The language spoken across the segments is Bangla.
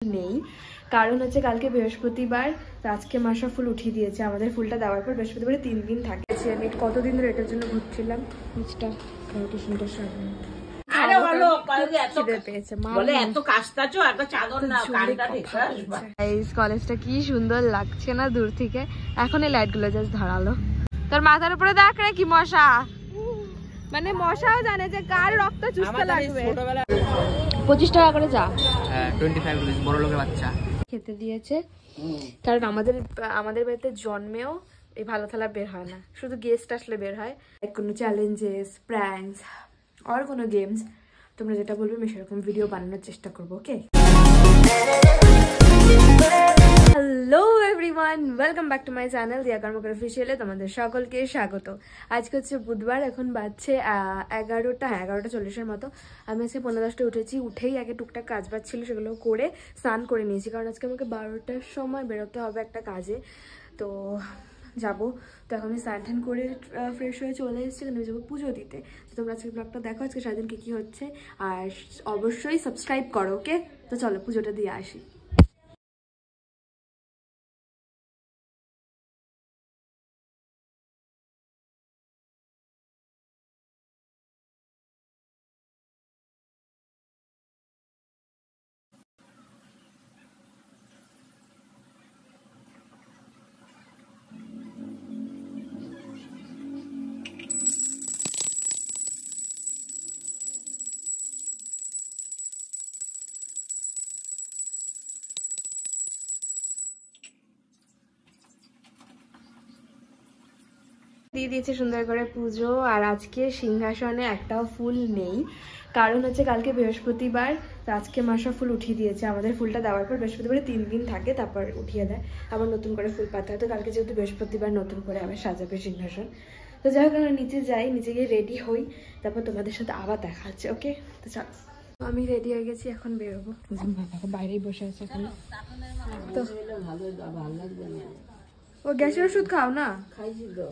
নেই কারণ হচ্ছে কালকে বৃহস্পতিবার, আজকে মাসা ফুল উঠিয়ে দিয়েছে। আমাদের ফুলটা দেওয়ার পর বৃহস্পতিবারে 3 দিন থাকে। আমি কতদিন ধরে এটার জন্য ঘুরছিলাম। নিচটা কত সুন্দর সাজানো। কলেজটা কি সুন্দর লাগছে না দূর থেকে। এখন এই লাইট গুলো জাস্ট ধরালো। তোর মাথার উপরে দেখ রে কি মশা, মানে মশাও জানে যে কার রক্ত চুষতে লাগবে। 25 টাকা করে যা, 25 রুপিস, বড় লোকের বাচ্চা খেতে দিয়েছে। কারণ আমাদের বাড়িতে জন্মেও এই ভালো থালা বের হয় না, শুধু গেস্ট আসলে বের হয়। কোনো চ্যালেঞ্জেস, প্র্যাঙ্কস আর কোনো গেমস, তোমরা যেটা বলবে আমি সেরকম ভিডিও বানানোর চেষ্টা করবো। Okay, hello everyone, welcome back to my channel Diya Karmakar অফিসিয়ালে তোমাদের সকলকে স্বাগত। আজকে হচ্ছে বুধবার, এখন বাজছে 11:40 মতো। আমি আজকে 15-10টায় উঠেছি। উঠেই আগে টুকটাক কাজ বাজ ছিল সেগুলো করে স্নান করে নিয়েছি, কারণ আজকে আমাকে 12টার সময় বেরোতে হবে একটা কাজে, তো যাবো। তো এখন আমি স্নান টান করে ফ্রেশ হয়ে চলে এসেছি, এখানে যাবো পুজো দিতে। তো তোমরা আজকে ব্লগটা দেখো, আজকে সারাদিন কী হচ্ছে, আর অবশ্যই সাবস্ক্রাইব করো। ওকে, তো চলো পুজোটা দিয়ে আসি। দিয়ে দিয়েছে সুন্দর করে পুজো। আর আজকে সিংহাসনে একটাও ফুল নেই, কারণ হচ্ছে কালকে বৃহস্পতিবার, তো আজকে মাসা ফুল উঠিয়ে দিয়েছে। আমাদের ফুলটা দেওয়ার পর বৃহস্পতিবারে 3 দিন থাকে, তারপর উঠিয়ে দেয়, আবার নতুন করে ফুল পাতা হয়। তো কালকে যেহেতু বৃহস্পতিবার, নতুন করে আবার সাজাবে সিংহাসন। তো যাই হোক, আমরা নিচে যাই, নিচে গিয়ে রেডি হই, তারপর তোমাদের সাথে আবার দেখা হচ্ছে। ওকে, তো চলো, আমি রেডি হয়ে গেছি, এখন বেরোবো। বাইরেই বসে আছে এখন। তো ও গ্যাসের ওষুধ খাও না,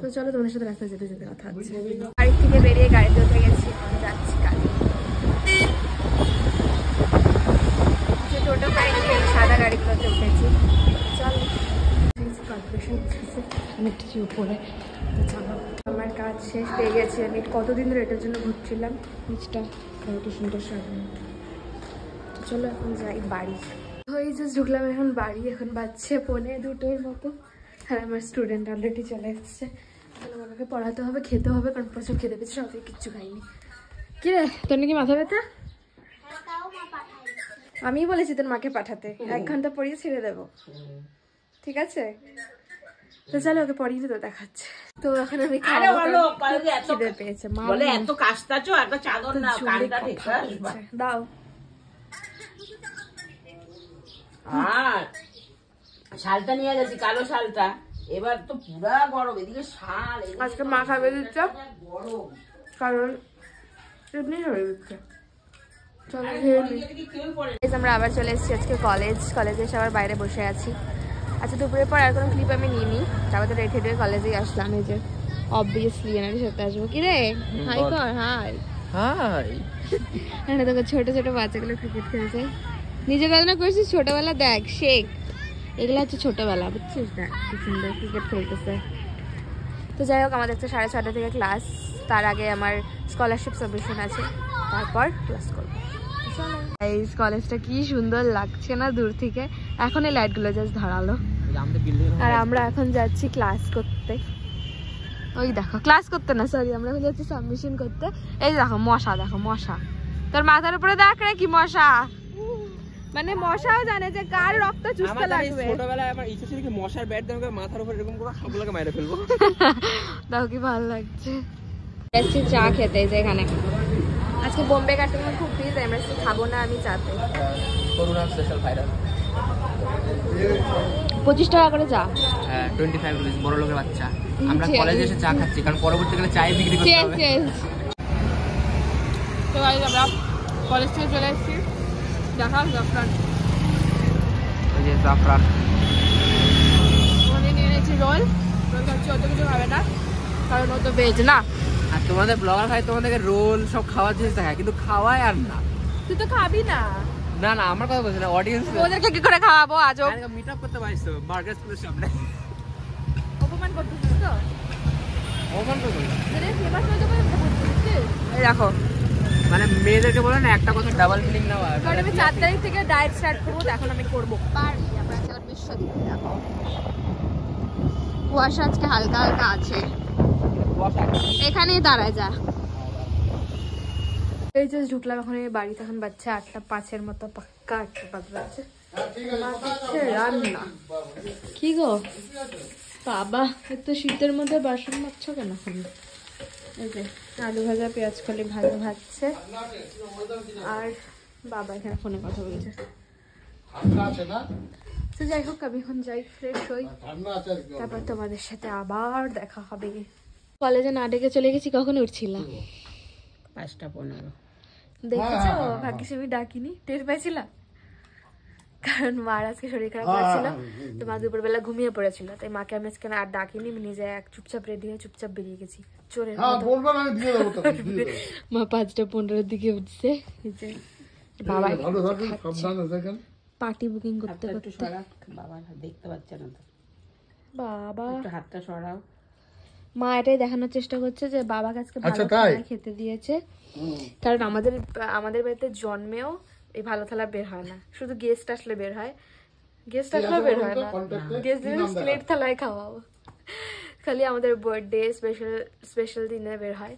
তো চলো তোমাদের সাথে রাস্তায় যেতে যেতে কথা হচ্ছে। বাড়ি থেকে বেরিয়ে গাড়িতে উঠে গেছি, যাচ্ছি কাজে। টোটো গাড়ি, সাদা গাড়িগুলোতে উঠেছি। চলো, উঠেছি উপরে, চলো। আমার কাজ শেষ পেয়ে গেছি। আমি কতদিন ধরে এটার জন্য ঘুরছিলাম। নিচটা কত সুন্দর সাজানো। তো চলো এখন যাই বাড়ি। ওই যে ঢুকলাম এখন বাড়ি, এখন বাজছে 1:45 মতো। হ্যাঁ, আমার স্টুডেন্ট অলরেডি চলে এসছে। আমাকে পড়াতে হবে, খেতে হবে, কারণ প্রচুর খেতে পেয়েছে, সবাই কিচ্ছু খাইনি। কি রে, তোর নাকি মাথা ব্যথা? আমি বলেছি তোর মাকে পাঠাতে, 1 ঘন্টা পড়িয়ে ছেড়ে দেবো, ঠিক আছে? তো চলো, ওকে পড়িয়ে তো দেখাচ্ছে। তো এখন আমি খিদে পেয়েছে, মা বলে এত কাশতাছো, একটা চাদর নাও, কানটা ঠিক দাও। আর শালটা নিয়ে গেছি, কালো শালটা, এবার তো পুরা গরম। এদিকে শাল, আজকে মা খাবে দিচ্ছে, কারণ এমনি হয়ে দিচ্ছে। আমরা আবার চলে এসেছি আজকে কলেজে এসে আবার বাইরে বসে আছি। আচ্ছা, দুপুরের পর আর কোনো ক্লিপ আমি নিইনি, তারপর তো রেখে দিয়ে কলেজেই আসলাম। এই যে অবভিয়াসলি এনারই সাথে আসবো। কি রে, হাই কর, হাই হাই। এখানে দেখো ছোট ছোট বাচ্চাগুলো ক্রিকেট খেলছে। নিজে গেলে করছিস ছোটবেলা, দেখ শেখ, এগুলো হচ্ছে ছোটবেলা, বুঝছিস? দেখ কি সুন্দর ক্রিকেট খেলতেছে। তো যাই হোক, আমাদের হচ্ছে 6:30 থেকে ক্লাস, তার আগে আমার স্কলারশিপ সাবমিশন আছে, তারপর ক্লাস করবো। এই কলেজটা কি সুন্দর লাগছে না দূর থেকে। এখন এই লাইট গুলো জাস্ট ধরালো। আর আমরা এখন যাচ্ছি ক্লাস করতে। ওই দেখো, ক্লাস করতে না, সরি, আমরা এখন যাচ্ছি সাবমিশন করতে। এই দেখো মশা, দেখো মশা, তোর মাথার উপরে দেখ রে কি মশা, মানে মশাও জানে যে কার রক্ত চুষতে লাগবে। ছোটবেলায় আমার ইচ্ছা ছিল কি মশার ব্যাট দিয়ে মাথার উপর এরকম করে সবগুলোকে মেরে ফেলবো। দেখো কি ভালো লাগছে। এসেছি চা খেতে, যে এখানে আজকে বোম্বে কাটিং এর খুব ভিড়, আমরা খাবো না আমি চাতে। Corona special viral. 25 টাকা করে চা, 25 রুপিস, বড় লোকের বাচ্চা। আমরা কলেজে এসে চা খাচ্ছি, কারণ পরবর্তীকালে চায়ে বিক্রি করতে হবে। তো গাইস, আমরা কলেজ থেকে চলে এসেছি। দেখা জাফরান, ওই যে জাফরান ওখানে নিয়ে নিয়েছি রোল খাচ্ছি। অত কিছু খাবে না, কারণ ও তো ভেজ না। আর তোমাদের ব্লগার ভাই তোমাদেরকে রোল সব খাওয়ার জিনিস দেখায়, কিন্তু খাওয়ায় আর না। তুই তো খাবি না, না না আমার কথা বলছি না, অডিয়েন্স ওদেরকে কি করে খাওয়াবো আজও? মিট আপ করতে পারিস তো বার্গার স্কুলের সামনে। অপমান করতেছিস তো? অপমান করবো না। এই দেখো, মানে মেয়েদেরকে বলে না একটা কথা ডাবল মিনিং না হয়। কারণ আমি 4 তারিখ থেকে ডায়েট স্টার্ট করবো, তো এখন আমি করবো পারি। আমরা আজকে বিশ্বদ্বীপে দেখো কুয়াশা আজকে হালকা হালকা আছে, এখানেই দাঁড়ায় যা। এই যে ঢুকলাম এখন এই বাড়িতে, এখন বাচ্চা 8:05 মতো, পাক্কা 8:05 বাজছে। রান্না কি গো বাবা, এত শীতের মধ্যে বাসন মাজছো কেন? এই যে আলু ভাজা, পেঁয়াজ কলি ভাজছে, আর বাবা এখানে ফোনে কথা বলছে। তো যাই হোক, আমি এখন যাই, ফ্রেশ হই, তারপর তোমাদের সাথে আবার দেখা হবে। কলেজে না ডেকে চলে গেছি, কখন উঠছিলাম? 5:15। দেখেছো, ভাগ্যিস আমি ডাকিনি, টের পাইছিলাম। কারণ মার আজকে শরীর খারাপ লাগছিল, তো মা দুপুরবেলা ঘুমিয়ে পড়েছিল, তাই মাকে আমি আজকে আর ডাকিনি, নিজে এক চুপচাপ রেডি হয়ে চুপচাপ বেরিয়ে গেছি চোরের মতো। মা 5:15 দিকে উঠছে, বাবা পার্টি বুকিং করতে করতে। বাবা দেখতে পাচ্ছে না তো, বাবা একটু হাতটা সরাও। মা এটাই দেখানোর চেষ্টা করছে যে বাবাকে আজকে ভালো থালা খেতে দিয়েছে, কারণ আমাদের বাড়িতে জন্মেও এই ভালো থালা বের হয় না, শুধু গেস্ট আসলে বের হয়। গেস্ট আসলেও বের হয় না, গেস্ট দিলে প্লেট থালায় খাওয়াবো। খালি আমাদের বার্থডে স্পেশাল দিনে বের হয়,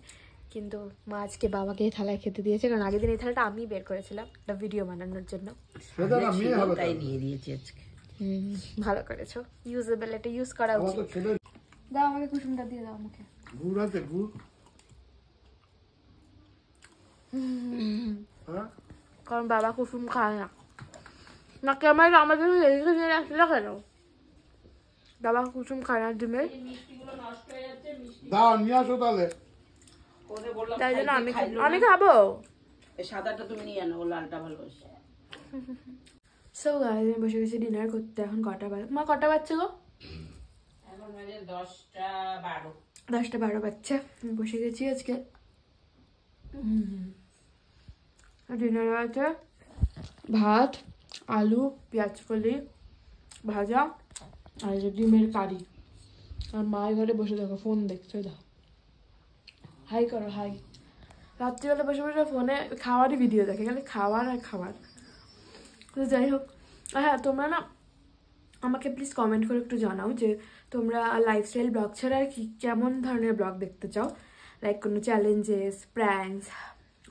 কিন্তু মা আজকে বাবাকে এই থালায় খেতে দিয়েছে, কারণ আগের দিন এই থালাটা আমি বের করেছিলাম একটা ভিডিও বানানোর জন্য, তাই দিয়ে দিয়েছি আজকে। ভালো করেছো, ইউজেবল, এটা ইউজ করা উচিত। দাও আমাকে কুসুমটা দিয়ে দাও আমাকে। কারণ বাবা কুসুম খায় না, নাকি আমাদের আসলে কেন বাবা কুসুম খায় না ডিমের, তাই জন্য আমি খাবো। সাদাটা তুমি নিয়ে আনো, ও লালটা ভালোবাসে। সো গাইস, আমি বসে গেছি ডিনার করতে। এখন কটা বাজে? মা কটা বাজছে গো? এখন বাজে 10:12। 10:12 বাজছে। আমি বসে গেছি আজকে। ডিনারে আছে ভাত, আলু, পেঁয়াজ কলি ভাজা, আর ডিমের কারি। আর মায়ের ঘরে বসে দেখো ফোন দেখছে, দেখো হাই করো, হাই। রাত্রিবেলা বসে বসে ফোনে খাওয়ারই ভিডিও দেখে, খালি খাবার আর খাবার। তো যাই হোক, হ্যাঁ তোমরা না আমাকে প্লিজ কমেন্ট করে একটু জানাও যে তোমরা লাইফস্টাইল ব্লগ ছাড়া আর কি কেমন ধরনের ব্লগ দেখতে চাও, লাইক কোনো চ্যালেঞ্জেস, প্র্যাঙ্কস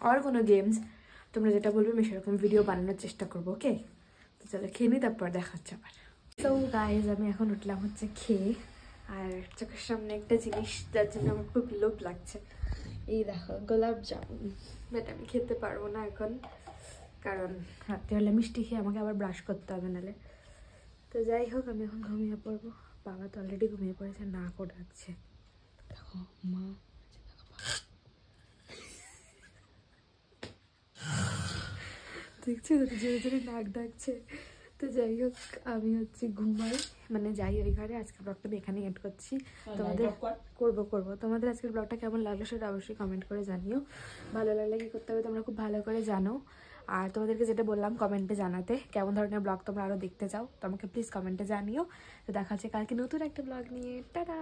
আর কোনো গেমস। তোমরা যেটা বলবে আমি সেরকম ভিডিও বানানোর চেষ্টা করবো, ওকে? তো চলো খেয়ে নিই, তারপর দেখা হচ্ছে আবার। সো গাইজ, আমি এখন উঠলাম হচ্ছে খেয়ে, আর চোখের সামনে একটা জিনিস যার জন্য আমার খুব লোভ লাগছে। এই দেখো গোলাপ জামুন, বাট আমি খেতে পারবো না এখন, কারণ রাত্রে হলে মিষ্টি খেয়ে আমাকে আবার ব্রাশ করতে হবে নাহলে। তো যাই হোক, আমি এখন ঘুমিয়ে পড়বো। বাবা তো অলরেডি ঘুমিয়ে পড়েছে, নাকও ডাকছে। দেখো মা দেখছি জোরে জোরে নাক ডাকছে। তো যাই হোক, আমি হচ্ছে ঘুমাই, মানে যাই ওই ঘরে। আজকের ব্লগটা আমি এখানেই এড করছি। তোমাদের করবো তোমাদের আজকের ব্লগটা কেমন লাগলো সেটা অবশ্যই কমেন্ট করে জানিও। ভালো লাগলে কি করতে হবে তোমরা খুব ভালো করে জানো। আর তোমাদেরকে যেটা বললাম কমেন্টে জানাতে, কেমন ধরনের ব্লগ তোমরা আরও দেখতে চাও তো আমাকে প্লিজ কমেন্টে জানিও। তো দেখা হচ্ছে কালকে নতুন একটা ব্লগ নিয়ে। টাটা।